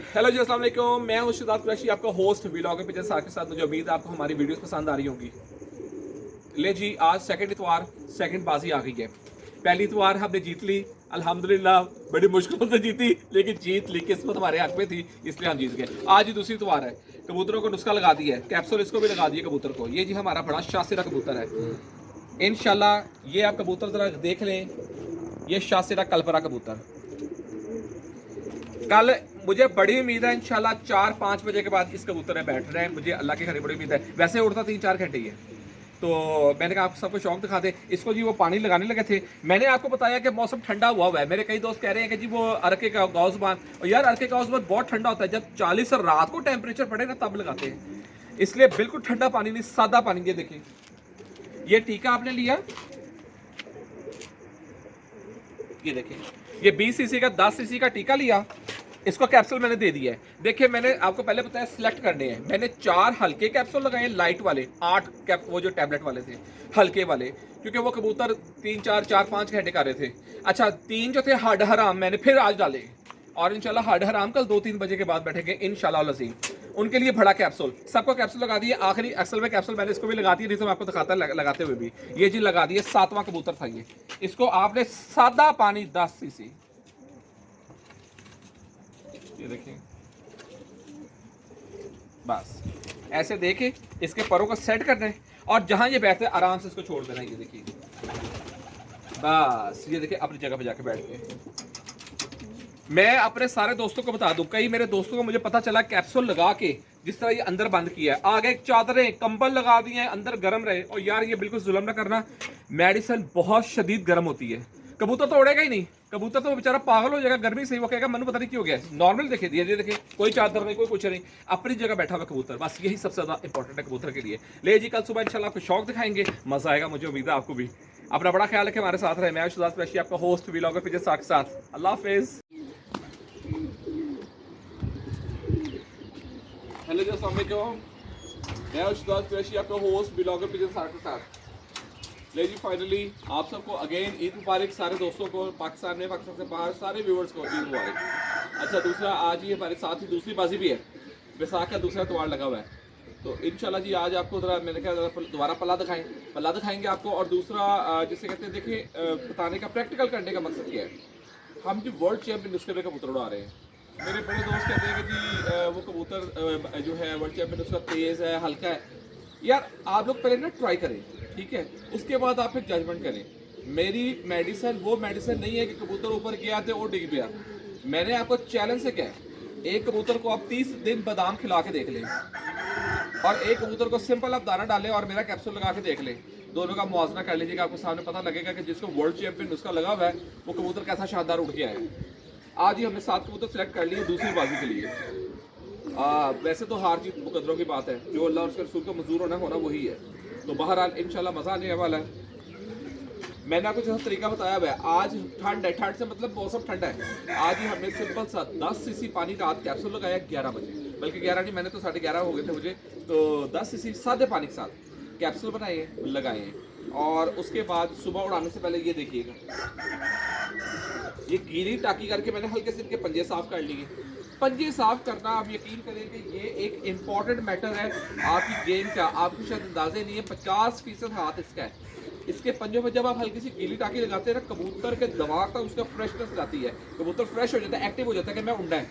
Hello जी, अस्सलाम वालेकुम। मैं हूं शुजात कुरैशी, आपका होस्ट व्लॉगर पे जैसा के साथ। मुझे उम्मीद है आपको हमारी वीडियोस पसंद आ रही होंगी। ले जी, आज सेकंड इतवार, सेकंड बाजी आ गई है। पहली इतवार हमने जीत ली, अल्हम्दुलिल्लाह। बड़ी मुश्किलों से जीती लेकिन जीत ली, किस्मत हमारे हक में थी इसलिए हम जीत गए। आज ही दूसरी इतवार है, कबूतरों को नुस्खा लगा दिया है, कैप्सूल इसको भी लगा दिए कबूतर को। ये जी हमारा बड़ा शासिरा कबूतर है। इंशाल्लाह ये आप कबूतर जरा देख लें, ये शासिरा कलपरा कबूतर। कल मुझे बड़ी उम्मीद है इंशाल्लाह 4-5 बजे के बाद इस कबूतर में बैठ रहे हैं। मुझे अल्लाह की खैर बड़ी उम्मीद है। वैसे उड़ता 3-4 घंटे ही है, तो मैंने कहा आप सबको शौक दिखा दे इसको। जी वो पानी लगाने लगे थे। मैंने आपको बताया कि मौसम ठंडा हुआ है। मेरे कई दोस्त कह रहे हैं कि जी वो अरके का गौसबान, और यार अरके का गौसबान बहुत ठंडा होता है। जब 40 रात को टेम्परेचर पड़े ना तब लगाते हैं, इसलिए बिल्कुल ठंडा पानी नहीं, सादा पानी। ये देखिए, ये टीका आपने लिया, ये देखिए, ये 20 सीसी का 10 सीसी का टीका लिया। इसको कैप्सूल मैंने दे दिया है। देखिए मैंने आपको पहले बताया सिलेक्ट करने हैं। मैंने 4 हल्के कैप्सूल लगाए, लाइट वाले 8 कैप, वो जो टैबलेट वाले थे हल्के वाले, क्योंकि वो कबूतर 3-4 4-5 घंटे कर रहे थे। अच्छा, 3 जो थे हड हराम मैंने फिर आज डाले, और इंशाल्लाह हड हराम कल 2-3 बजे के बाद बैठेंगे इंशाल्लाह लजीम। उनके लिए बड़ा कैप्सूल, सबको कैप्सूल लगा दिए। आखिरी असल में कैप्सूल मैंने इसको भी लगा दिया, नहीं तो मैं आपको दिखाता लगाते हुए भी। ये जी लगा दिए, 7वां कबूतर था ये। इसको आपने सादा पानी 10 सीसी, ये देखिए, बस ऐसे देके इसके परों को सेट करना है, और जहां ये बैठते आराम से इसको छोड़ देना है। ये देखिए, बस ये देखिए अपनी जगह पे जाके बैठ गए। मैं अपने सारे दोस्तों को बता दूं, कई मेरे दोस्तों को मुझे पता चला कैप्सूल लगा के जिस तरह ये अंदर बंद किया है, आगे चादरें कंबल लगा दिए हैं, अंदर गर्म रहे। और यार ये बिल्कुल जुल्म ना करना, मेडिसिन बहुत शदीद गर्म होती है। कबूतर तो उड़ेगा ही नहीं, कबूतर तो बेचारा पागल हो जाएगा गर्मी से ही। वो कहेगा मनु पता नहीं क्यों गया। नॉर्मल देखिए, ये देखिए, कोई चादर नहीं, कोई कुछ नहीं, अपनी जगह बैठा हुआ कबूतर। बस यही सबसे ज्यादा इंपॉर्टेंट है कबूतर के लिए। ले जी, कल सुबह इंशाल्लाह आपको शौक दिखाएंगे, मजा आएगा, मुझे उम्मीद है आपको भी। अपना बड़ा ख्याल रखें, हमारे साथ रहे। मैं शुजात कुरैशी, आपका होस्ट व्लॉगर पे के साथ। अल्लाह हाफिज। हेलो जी, अस्सलाम वालेकुम। मैं शुजात कुरैशी, आपका होस्ट व्लॉगर पे के साथ। ले जी, फाइनली आप सबको अगेन ईद मुबारक, सारे दोस्तों को पाकिस्तान में, पाकिस्तान से बाहर सारे व्यूवर्स को ईद मुबारक। अच्छा, दूसरा आज ही हमारे साथ ही दूसरी बाजी भी है, वैसाख का दूसरा त्योहार लगा हुआ है। तो इंशाल्लाह जी आज आपको जरा मैंने कहा दोबारा पल्ला दिखाएंगे आपको। और दूसरा जिसे कहते हैं, देखिए बताने का, प्रैक्टिकल करने का मकसद क्या है। हम जो वर्ल्ड चैंपियन नुस्खे पे कबूतर उड़ा रहे हैं, मेरे बड़े दोस्त कहते हैं कि जी वो कबूतर जो है वर्ल्ड चैंपियन उसका तेज़ है, हल्का है। यार आप लोग पहले ना ट्राई करें, ठीक है, उसके बाद आप फिर जजमेंट करें। मेरी मेडिसिन वो मेडिसिन नहीं है कि कबूतर ऊपर गया थे और डिग गया। मैंने आपको चैलेंज से कहा, एक कबूतर को आप 30 दिन बादाम खिला के देख लें, और एक कबूतर को सिंपल आप दाना डालें और मेरा कैप्सूल लगा के देख लें। दोनों का मुआवजा कर लीजिएगा, आपको सामने पता लगेगा कि जिसको वर्ल्ड चैंपियन उसका लगा हुआ है वो कबूतर कैसा शानदार उठ गया है। आज ही हमने 7 कबूतर सेलेक्ट कर लिए दूसरी बाजी के लिए। वैसे तो हार जीत मुकद्दरों की बात है, जो अल्लाह और उसके रसूल को मंजूर होना वही है। तो बहरहाल इंशाल्लाह मज़ा आने वाला है। मैंने आपको जैसा तरीका बताया हुआ है, आज ठंड है, ठंड से मतलब मौसम ठंडा है। आज ही हमने सिंपल सा 10 सीसी पानी रात कैप्सूल लगाया 11 बजे, बल्कि 11 नहीं, मैंने तो 11:30 हो गए थे मुझे। तो 10 सीसी सादे पानी के साथ कैप्सूल बनाए लगाए हैं। और उसके बाद सुबह उड़ाने से पहले ये देखिएगा, ये गीली टाकी करके मैंने हल्के से इनके पंजे साफ कर लिए। पंजे साफ करना, आप यकीन करें कि ये एक इम्पॉर्टेंट मैटर है आपकी गेम का। आपको शायद अंदाजे नहीं है, 50% हाथ इसका है। इसके पंजों में जब आप हल्की सी गीली टाकी लगाते हैं ना, कबूतर के दिमाग तक उसका फ्रेशनेस जाती है, कबूतर फ्रेश हो जाता है, एक्टिव हो जाता है कि मैं उड़ना है।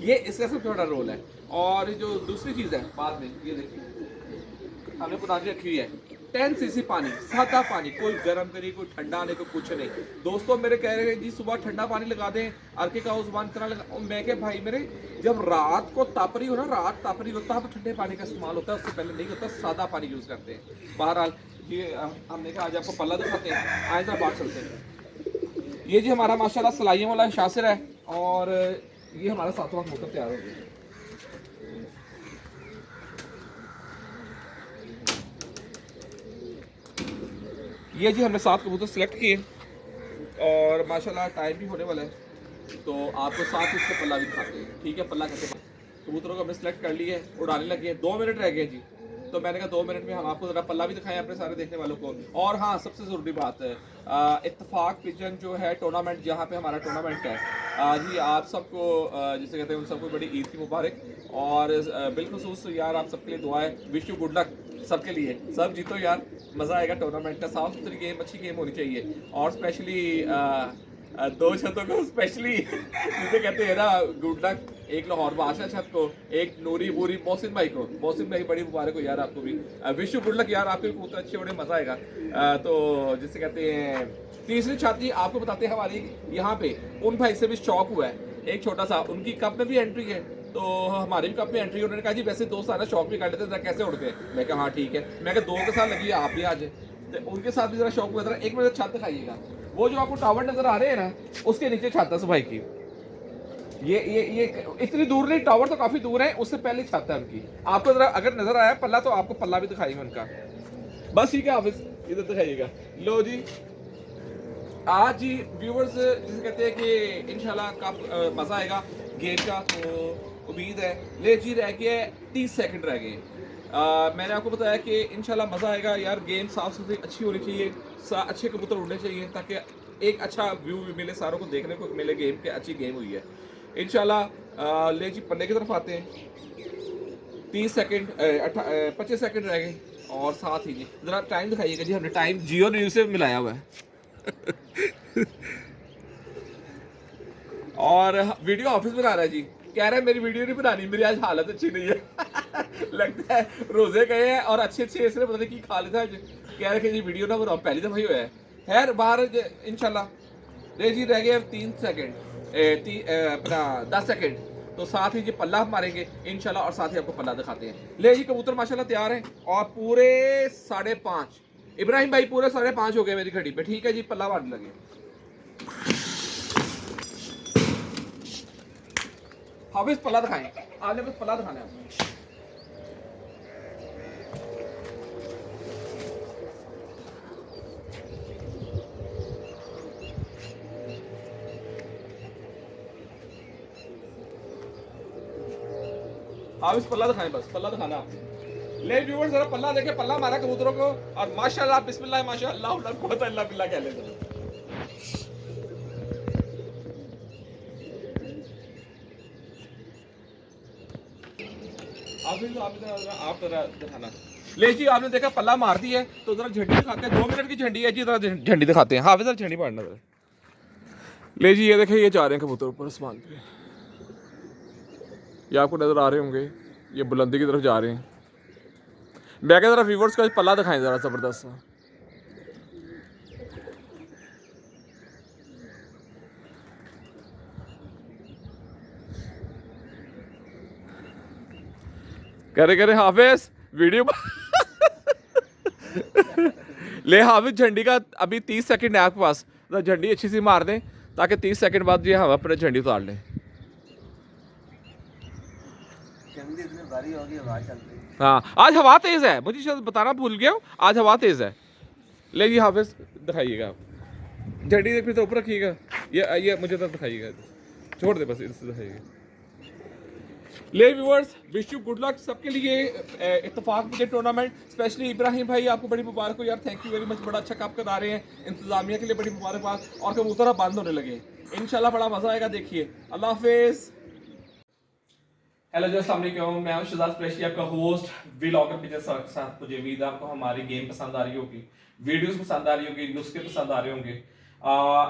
ये इसका सबसे बड़ा रोल है। और जो दूसरी चीज़ है बाद में, ये देखिए हमने पुरानी रखी हुई है 10 सीसी पानी, सादा पानी, कोई गर्म नहीं, कोई ठंडा नहीं, कोई कुछ नहीं। दोस्तों मेरे कह रहे हैं जी सुबह ठंडा पानी लगा दें, अरके का उस्मान तरह लगा। मैं क्या भाई मेरे, जब रात को ताप रही हो ना, रात ताप रही होता है तो ठंडे पानी का इस्तेमाल होता है, उससे पहले नहीं होता, सादा पानी यूज़ करते हैं। बहरहाल ये हमने कहा आज आपको पल्ला दिखाते हैं, आए तो बात चलते हैं। ये जी हमारा माशाल्लाह सलाइयों वाला शासिर है, और ये हमारा 7वां कबूतर तैयार हो गया। ये जी हमने 7 कबूतर सेलेक्ट किए, और माशाल्लाह टाइम भी होने वाला है, तो आपको साथ इसके पल्ला भी दिखाते हैं। ठीक है, पल्ला कैसे, कबूतरों को हमने सेलेक्ट कर लिया है, उड़ाने लगे हैं। 2 मिनट रह गए जी, तो मैंने कहा 2 मिनट में हम आपको ज़रा पल्ला भी दिखाएं अपने सारे देखने वालों को। और हाँ, सबसे ज़रूरी बात है, इत्तेफाक पिजन जो है टूर्नामेंट, जहाँ पे हमारा टूर्नामेंट है, जी आप सबको जिसे कहते हैं उन सबको बड़ी ईद की मुबारक। और बिलखुसूस यार आप सबके लिए दुआ है, विश यू गुड लक सबके लिए, सब जीतो यार, मज़ा आएगा टूर्नामेंट का। साफ सुथरी गेम, अच्छी गेम होनी चाहिए। और स्पेशली 2 छतों को स्पेशली जिसे कहते हैं ना गुड लक, एक लाहौर बादशाह छत को, एक नूरी बूरी मोहसिन भाई को। मोहसिन भाई बड़ी मुबारक हो यार आपको भी, विश यू गुड लक यार, आपके कबूतर अच्छे बड़े, मज़ा आएगा। तो जिसे कहते हैं तीसरी छाती आपको बताते हैं हमारी यहाँ पे उन भाई से भी शौक हुआ है, एक छोटा सा, उनकी कप में भी एंट्री है, तो हमारे भी कप में एंट्री। उन्होंने कहा जी वैसे दोस्त आना शौक भी कर लेते हैं, कैसे उड़ते हैं। मैं कहा हाँ ठीक है। मैं कहा 2 के साथ लगी, आप भी आ जाए। तो उनके साथ भी जरा शौक हुआ था। एक मिनट छत दिखाइएगा, वो जो आपको टावर नजर आ रहे हैं ना, उसके नीचे छत है भाई की। ये इतनी दूर नहीं, टावर तो काफी दूर है, उससे पहले छत है उनकी। आपको जरा अगर नजर आया पल्ला, तो आपको पल्ला भी दिखाएंगे उनका। बस ठीक है हाफिज, इधर दिखाइएगा। लो जी, आज जी व्यूवर्स जिसे कहते हैं कि इंशाल्लाह कब मज़ा आएगा गेम का, तो उम्मीद है। ले जी रह गए 30 सेकंड रह गए। मैंने आपको बताया कि इंशाल्लाह मज़ा आएगा यार, गेम साफ सुथरी अच्छी होनी चाहिए, अच्छे कबूतर उड़ने चाहिए, ताकि एक अच्छा व्यू भी मिले, सारों को देखने को मिले गेम के, अच्छी गेम हुई है इंशाल्लाह। ले जी पन्ने की तरफ आते हैं। 30 सेकंड 25 सेकंड रह गए। और साथ ही जी ज़रा टाइम दिखाइएगा जी, हमने टाइम जियो न्यूज़ से मिलाया हुआ है। और वीडियो ऑफिस बना रहा है जी, कह रहा है मेरी वीडियो नहीं बनानी, मेरी आज हालत अच्छी नहीं है। लगता है रोजे गए हैं और अच्छे इसने पता नहीं की खा लेता है, कह रहे कि जी वीडियो ना बनाओ, पहली दफा ही हुआ है। खैर बाहर इंशाल्लाह। ले जी रह गए 3 सेकंड, अपना 10 सेकंड, तो साथ ही जी पल्ला मारेंगे इंशाल्लाह, और साथ ही आपको पल्ला दिखाते हैं। ले जी कबूतर माशाल्लाह तैयार है, और पूरे 5:30 इब्राहिम भाई, पूरे 5:30 हो गए मेरी घड़ी पे। ठीक है जी, पल्ला मारने लगे। हाफिज पल्ला दिखाएं, आपने बस पल्ला दिखाना है। हाफिज पल्ला दिखाएं, बस पल्ला दिखाना आपने। ले व्यूअर्स जरा पल्ला देखे, पल्ला मारा कबूतरों को, और माशाल्लाह बिस्मिल्लाह माशाल्लाह ला कुव्वत इल्ला बिल्लाह कह लेते हैं। आप जरा दिखाना। ले जी आपने देखा पल्ला मार दी है, तो जरा झंडी दिखाते हैं। 2 मिनट की झंडी है जी, जरा झंडी दिखाते हैं। हाफिज झंडी मारना जरा। ले जी ये देखे, ये जा रहे हैं कबूतर ऊपर आसमान पे, ये आपको नजर आ रहे होंगे, ये बुलंदी की तरफ जा रहे हैं। मैं क्या जरा व्यूवर्स का पल्ला दिखाएं जरा जबरदस्त सा। करे हाफिज वीडियो ले हाफिज झंडी का अभी 30 सेकंड है आपके पास, तो झंडी अच्छी सी मार दें, ताकि 30 सेकंड बाद ये हम अपने झंडी उतार लें। हाँ आज हवा तेज है, मुझे शायद बताना भूल गया हूँ, आज हवा तेज है। ले जी हाफिज दिखाइएगा आप झंडी, फिर तो ऊपर रखिएगा, ये मुझे तो दिखाइएगा, छोड़ दे बस, इससे दिखाइएगा। ले viewers wish you good luck सबके लिए, इत्तेफाक मुझे टूर्नामेंट, स्पेशली इब्राहिम भाई आपको बड़ी मुबारक हो यार, थैंक यू वेरी मच, बड़ा अच्छा कप करा रहे हैं, इंतजामिया के लिए बड़ी मुबारकबाद। और कबूतर अब बंद होने लगे इंशाल्लाह, बड़ा मजा आएगा, देखिए। अल्लाह हाफिज। हेलो जी, अस्सलाम वालेकुम, मैं हूं शहजाद कुरैशी, आपका होस्ट व्लॉगर के साथ। मुझे उम्मीद है आपको हमारी गेम पसंद आ रही होगी, वीडियोस पसंद आ रही होगी, नुस्खे पसंद आ रहे होंगे।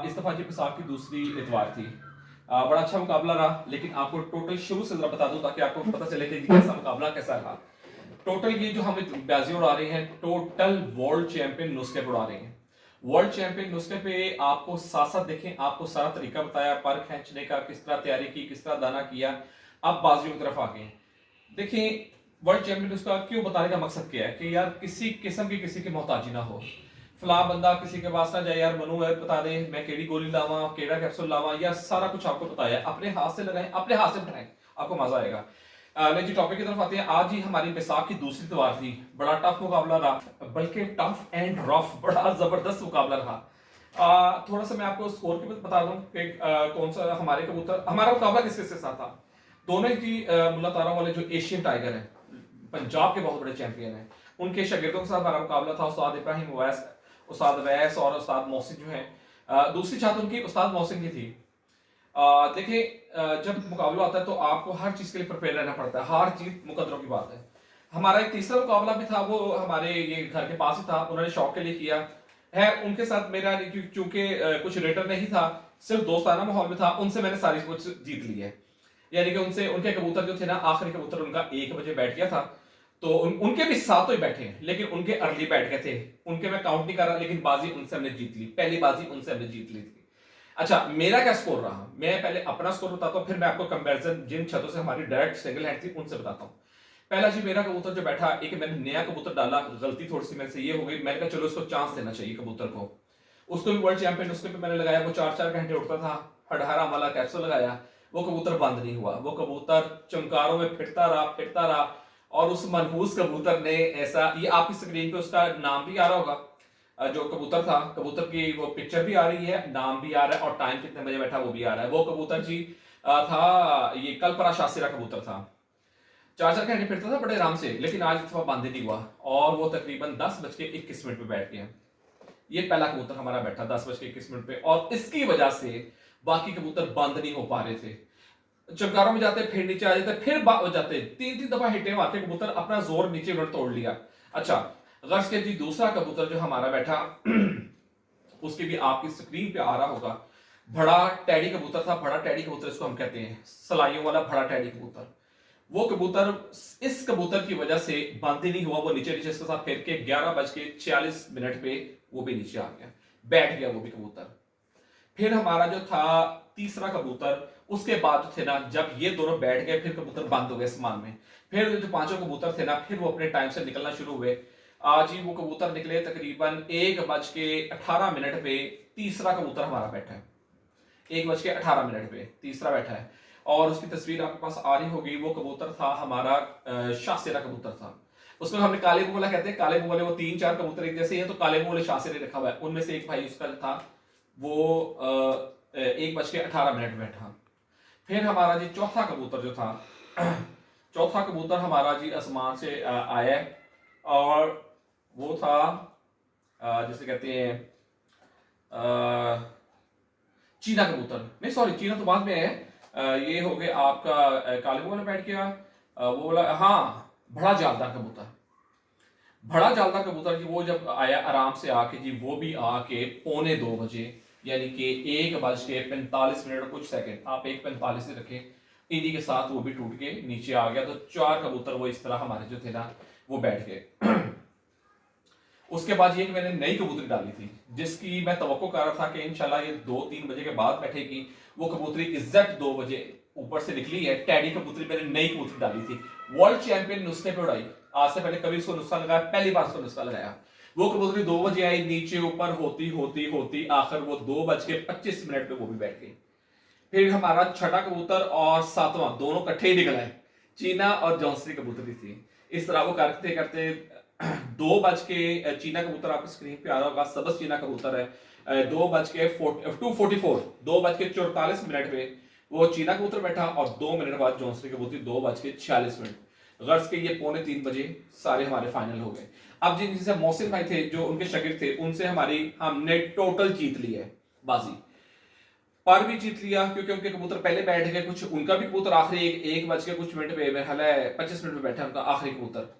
इस दफ़ा जी बैसाख की दूसरी इतवार थी, बड़ा अच्छा मुकाबला रहा, लेकिन आपको टोटल शुरू से जरा बता दूं ताकि आपको पता चले कि कैसा मुकाबला कैसा रहा। टोटल ये जो हम बाजी उड़ा रहे हैं, टोटल वर्ल्ड चैंपियन नुस्खे उड़ा रहे हैं। वर्ल्ड चैंपियन नुस्खे पे आपको साथ साथ देखें, आपको सारा तरीका बताया, पर खींचने का, किस तरह तैयारी की, किस तरह दाना किया। अब बाजियों की तरफ आ गए, देखिए वर्ल्ड चैंपियन नुस्खा क्यों बताने का मकसद क्या है कि यार किसी किस्म की किसी की मोहताजी ना हो, फला बंदा किसी के पास ना जाए, यार मनु है बता दे मैं केड़ी गोली लावा, केड़ा कैप्सूल लावा, या सारा कुछ आपको बताया, अपने हाथ से लगाएं, अपने हाथ से उठाएं, आपको मजा आएगा। जी टॉपिक की तरफ आते हैं। आज ही हमारी बैसाख की दूसरी त्योहार थी, बड़ा टफ मुकाबला रहा, बल्कि टफ एंड रफ, बड़ा जबरदस्त मुकाबला रहा। थोड़ा सा मैं आपको स्कोर की बता दूं कि कौन सा हमारे कबूतर, हमारा मुकाबला किस किसके साथ था। दोनों ही मुल्ला तारा वाले जो एशियन टाइगर है, पंजाब के बहुत बड़े चैंपियन हैं। उनके शागिर्दों के साथ हमारा मुकाबला था, उस्ताद इब्राहिम अवैस, उस्ताद अवैस और उस्ताद मोहसिन जो है। दूसरी छात्र उनकी उस्ताद मोहसिन की थी। देखिए, जब मुकाबला होता है तो आपको हर चीज़ के लिए प्रिपेयर रहना पड़ता है, हार जीत मुकद्दरों की बात है। हमारा एक तीसरा मुकाबला भी था, वो हमारे ये घर के पास ही था, उन्होंने शौक के लिए किया है। उनके साथ मेरा चूंकि कुछ रेटर नहीं था, सिर्फ दोस्ताना माहौल में था, उनसे मैंने सारी कुछ जीत ली है। यानी कि उनसे उनके कबूतर जो थे ना, आखिरी कबूतर उनका 1 बजे बैठ गया था, तो उनके भी 7 ही बैठे हैं, लेकिन उनके अर्ली बैठ गए थे। उनके मैं काउंट नहीं कर रहा, लेकिन बाजी उनसे हमने जीत ली, पहली बाजी उनसे हमने जीत ली थी। अच्छा, मेरा क्या स्कोर रहा, मैं पहले अपना स्कोर बताता हूँ, फिर मैं आपको कंपैरिजन जिन छतों से हमारी डायरेक्ट सिंगल हैंड थी उनसे बताता हूँ। पहला जी, मेरा कबूतर जो बैठा, एक मैंने नया कबूतर डाला, गलती थोड़ी सी मेरे से ये हो गई, मैंने कहा चलो इसको चांस देना चाहिए कबूतर को। उसको भी वर्ल्ड चैंपियन, उसके पे मैंने लगाया, वो 4-4 घंटे उठता था, हडहारा वाला कैप्सूल लगाया, वो कबूतर बंद नहीं हुआ, वो कबूतर चमकारों में फिरता रहा। और उस मनहूस कबूतर ने ऐसा, ये आपकी स्क्रीन पे उसका नाम भी आ रहा होगा, जो कबूतर था, कबूतर की वो पिक्चर भी आ रही है, नाम भी आ रहा है और टाइम कितने बजे बैठा वो भी आ रहा है। वो कबूतर जी था, ये कलपरा शासिरा कबूतर था, 4-4 घंटे फिरता था बड़े आराम से, लेकिन आज इतना बंद नहीं हुआ और वो तकरीबन 10:21 पे बैठ गया। ये पहला कबूतर हमारा बैठा 10:21 पे, और इसकी वजह से बाकी कबूतर बंद नहीं हो पा रहे थे। चमकारों में जाते, फिर नीचे आ जाते, फिर हो जाते, 3-3 दफा हिटे मारते कबूतर, अपना जोर नीचे उन्होंने तोड़ लिया। अच्छा, गर्ज के जी दूसरा कबूतर जो हमारा बैठा उसकी भी आपकी स्क्रीन पे आ रहा होगा, बड़ा टैडी कबूतर था। बड़ा टैडी कबूतर इसको हम कहते हैं, सलाइयों वाला बड़ा टैडी कबूतर। वो कबूतर, इस कबूतर की वजह से बंद ही नहीं हुआ, वो नीचे इसके साथ फिर के 11:46 पे वो भी नीचे आ गया, बैठ गया वो भी कबूतर। फिर हमारा जो था तीसरा कबूतर, उसके बाद थे ना, जब ये दोनों बैठ गए, फिर कबूतर बंद हो गए आसमान में। फिर जो 5 कबूतर थे ना, फिर वो अपने टाइम से निकलना शुरू हुए। आज ही वो कबूतर निकले तकरीबन 1:18 पे, तीसरा कबूतर हमारा बैठा है, 1:18 पे तीसरा बैठा है। और उसकी तस्वीर आपके पास आ रही होगी। वो कबूतर था हमारा शाहसेरा कबूतर था, उसको हमने काले बोला कहते हैं। काले बोले वो 3-4 कबूतर एक जैसे ही है, तो काले बोले शाहसेरे रखा हुआ है। उनमें से एक भाई उसका था, वो 1:18 बैठा। फिर हमारा जी चौथा कबूतर जो था चौथा कबूतर हमारा जी आसमान से आया, और वो था जिसे कहते हैं चीना कबूतर। नहीं सॉरी, चीना तो बाद में है। ये हो गया आपका काले वाला बैठ गया, वो बोला हाँ, बड़ा जालदार कबूतर। बड़ा जालदार कबूतर जी वो जब आया आराम से आके जी, वो भी आके 1:45 यानी कि 1:45 कुछ सेकंड, आप 1:45 से रखें, इन्हीं के साथ वो भी टूट के नीचे आ गया। तो 4 कबूतर वो इस तरह हमारे जो थे ना, वो बैठ गए। उसके बाद ये कि मैंने नई कबूतरी डाली थी, जिसकी मैं तवक्को कर रहा था कि इंशाल्लाह ये 2-3 बजे के बाद बैठेगी। वो कबूतरी इज्जत 2 बजे ऊपर से निकली है, टैडी कबूतरी। मैंने नई कबूतरी डाली थी, वर्ल्ड चैंपियन नुस्खे पे उड़ाई, आज से पहले कभी उसको नुस्खा लगाया, पहली बार उसको नुस्खा लगाया। वो कबूतरी 2 बजे आई, नीचे ऊपर होती होती होती आखिर वो 2:25 पे वो भी बैठ गई। फिर हमारा छठा कबूतर और सातवां दोनों इकट्ठे ही निकल आए, चीना और जौनसरी कबूतरी थी। इस तरह वो करते करते 2 बज के, चीना कबूतर आपकी स्क्रीन पे आ रहा होगा, सबस चीना कबूतर है, 2:44 पे वो चीना कबूतर बैठा, और 2 मिनट बाद जौनसरी कबूतरी 2:46। गर्ज के ये 2:45 बजे सारे हमारे फाइनल हो गए। अब जिनसे मोहसिन भाई थे, जो उनके शागिर्द थे, उनसे हमने टोटल जीत ली है बाजी, पर भी जीत लिया, क्योंकि उनके कबूतर पहले बैठ गए। कुछ उनका भी कबूतर आखिरी 1:25 पे, मेरा ख्याल है 25 मिनट पे बैठा उनका आखिरी कबूतर।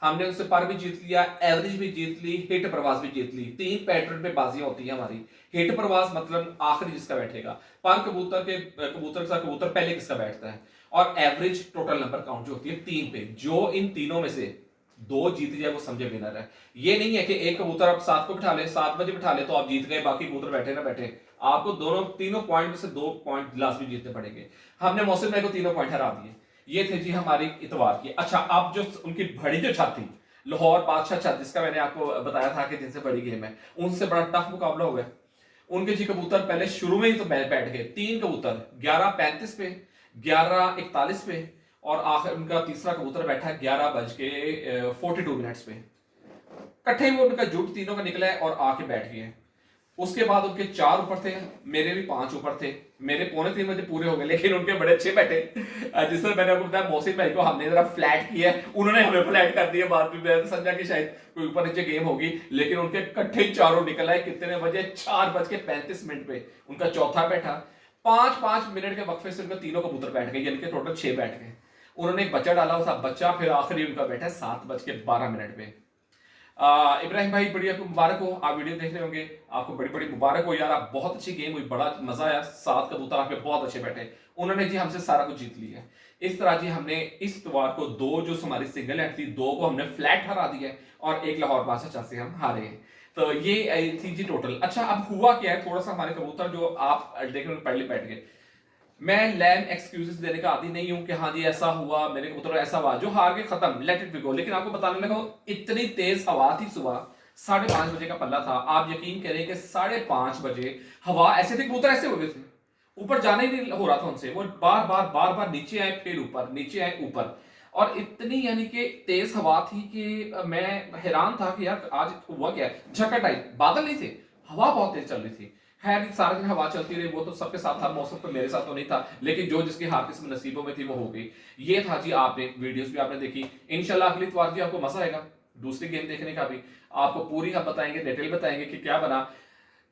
हमने उससे पर भी जीत लिया, एवरेज भी जीत ली, हिट प्रवास भी जीत ली। 3 पैटर्न पे बाजियां होती है हमारी। हिट प्रवास मतलब आखिरी जिसका बैठेगा, पर कबूतर के साथ कबूतर पहले किसका बैठता है, और एवरेज टोटल नंबर काउंट जो होती है 3 पे। जो इन तीनों में से 2 जीत जाए वो समझे विनर है। ये नहीं है कि एक कबूतर आप 7 को बिठा ले, 7 बजे बिठा ले तो आप जीत गए, बाकी कबूतर बैठे ना बैठे, आपको तीनों पॉइंट में से 2 पॉइंट लास्ट में जीतने पड़ेंगे। हमने मोहसिन भाई को तीनों पॉइंट हरा दिए। ये थे जी हमारी इतवार की। अच्छा, अब जो उनकी बड़ी जो छत थी, लाहौर बादशाह छत, जिसका मैंने आपको बताया था कि जिनसे बड़ी गेम है, उनसे बड़ा टफ मुकाबला हो गया। उनके जी कबूतर पहले शुरू में ही तो बैठ गए, 3 कबूतर 11:35 पे, 11:41 पे, और आखिर उनका तीसरा कबूतर बैठा 11:42 पे। इकट्ठे ही वो उनका जुट तीनों का निकला है और आके बैठ गए। उसके बाद उनके 4 ऊपर थे, मेरे भी 5 ऊपर थे। मेरे 2:45 बजे पूरे हो गए, लेकिन उनके बड़े अच्छे बैठे। जिसमें मैंने आपको बताया मोहसिन भाई को हमने जरा फ्लैट किया है, उन्होंने हमें फ्लैट कर दिया। बाद में संजय की शायद कोई ऊपर नीचे गेम होगी, लेकिन उनके इकट्ठे चारों निकल आए। कितने बजे? 4:35 पे उनका चौथा बैठा। 5-5 मिनट के वक्फे से उनके तीनों कबूतर बैठ गए, यानी कि टोटल 6 बैठ गए। उन्होंने एक बच्चा डाला हुआ था, बच्चा फिर आखिरी उनका बैठा 7:12 पे। इब्राहिम भाई बड़ी आपको मुबारक हो, आप वीडियो देख रहे होंगे, आपको बड़ी बड़ी मुबारक हो यार, आप बहुत अच्छी गेम हुई, बड़ा मजा आया। 7 कबूतर आपके बहुत अच्छे बैठे, उन्होंने जी हमसे सारा कुछ जीत लिया है। इस तरह जी हमने इस बार को 2 जो हमारी सिंगल हैंड थी, 2 को हमने फ्लैट हरा दिया है और 1 लाहौर बादशाह से हम हारे हैं। तो ये थी जी टोटल। अच्छा, अब हुआ क्या है, थोड़ा सा हमारे कबूतर जो आप देख रहे हो पहले बैठ गए। मैं लैम एक्सक्यूजेस देने का आदी नहीं हूं कि हाँ जी ऐसा हुआ, मेरे कबूतर ऐसा हुआ, जो हार के खत्म, लेट इट बी गो। लेकिन आपको बताने लगा, इतनी तेज हवा थी, सुबह 5:30 बजे का पल्ला था। आप यकीन करें कि 5:30 बजे हवा ऐसे थी, कबूतर ऐसे हो गए थे, ऊपर जाने ही नहीं हो रहा था उनसे। वो बार बार नीचे आए, फिर ऊपर, नीचे आए, ऊपर। और इतनी यानी कि तेज हवा थी कि मैं हैरान था कि यार आज हुआ क्या है। झक्का टाइप, बादल नहीं थे, हवा बहुत तेज चल रही थी। खैर सारा दिन हवा चलती रही, वो तो सबके साथ था, मौसम तो मेरे साथ तो नहीं था, लेकिन जो जिसकी हार किस्म नसीबों में थी वो हो गई। ये था जी, आपने वीडियोस भी आपने देखी। इंशाल्लाह अगली इतवार जी आपको मजा आएगा दूसरी गेम देखने का भी, आपको पूरी हम बताएंगे, डिटेल बताएंगे कि क्या बना।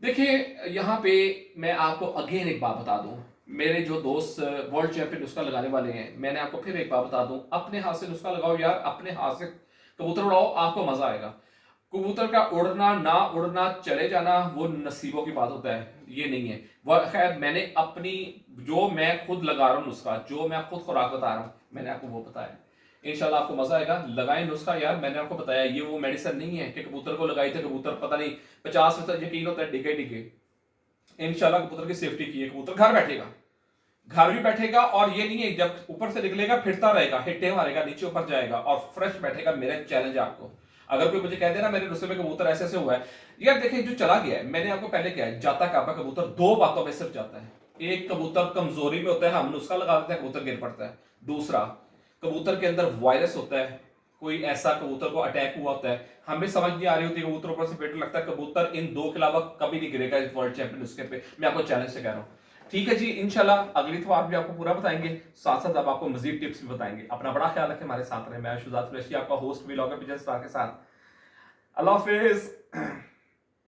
देखिए यहाँ पे मैं आपको अगेन एक बात बता दूं, मेरे जो दोस्त वर्ल्ड चैंपियन नुस्खा लगाने वाले हैं, मैंने आपको फिर एक बात बता दूं, अपने हाथ से नुस्खा लगाओ यार, अपने हाथ से कबूतर उड़ाओ, आपको मजा आएगा। कबूतर का उड़ना ना उड़ना, चले जाना, वो नसीबों की बात होता है, ये नहीं है। वह खैर मैंने अपनी, जो मैं खुद लगा रहा हूँ नुस्खा, जो मैं खुद खुराक बता रहा हूँ, मैंने आपको वो बताया। इंशाल्लाह आपको मजा आएगा, लगाएं नुस्खा यार। मैंने आपको बताया ये वो मेडिसिन नहीं है कि कबूतर को लगाई थे, कबूतर पता नहीं 50% यकीन होता है डिगे डिगे। इंशाल्लाह कबूतर की सेफ्टी की है, कबूतर घर बैठेगा, घर भी बैठेगा, और ये नहीं है जब ऊपर से निकलेगा फिरता रहेगा, हिट्टे मारेगा, नीचे ऊपर जाएगा और फ्रेश बैठेगा। मेरा चैलेंज है आपको, अगर कोई मुझे कह देना मेरे नुस्खे में कबूतर ऐसे ऐसे हुआ है, यार देखिए जो चला गया है, मैंने आपको पहले क्या है, जाता है आपका कबूतर 2 बातों में सिर्फ जाता है। एक, कबूतर कमजोरी में होता है, हम नुस्खा लगा देते हैं, कबूतर गिर पड़ता है। दूसरा, कबूतर के अंदर वायरस होता है, कोई ऐसा कबूतर को अटैक हुआ होता है, हमें समझ नहीं आ रही होती, कबूतर ऊपर से पेट लगता है, कबूतर इन 2 के अलावा कभी नहीं गिरेगा इस वर्ल्ड चैंपियन नुस्खे पे, मैं आपको चैलेंज से कह रहा हूं। ठीक है जी, इंशाल्लाह अगली बार भी आपको पूरा बताएंगे, साथ साथ अब आपको मजीद टिप्स भी बताएंगे। अपना बड़ा ख्याल रखें, हमारे साथ रहे। मैं शुजात कुरैशी, आपका होस्ट व्लॉगर बिजनेस स्टार के साथ। अल्लाह हाफिज।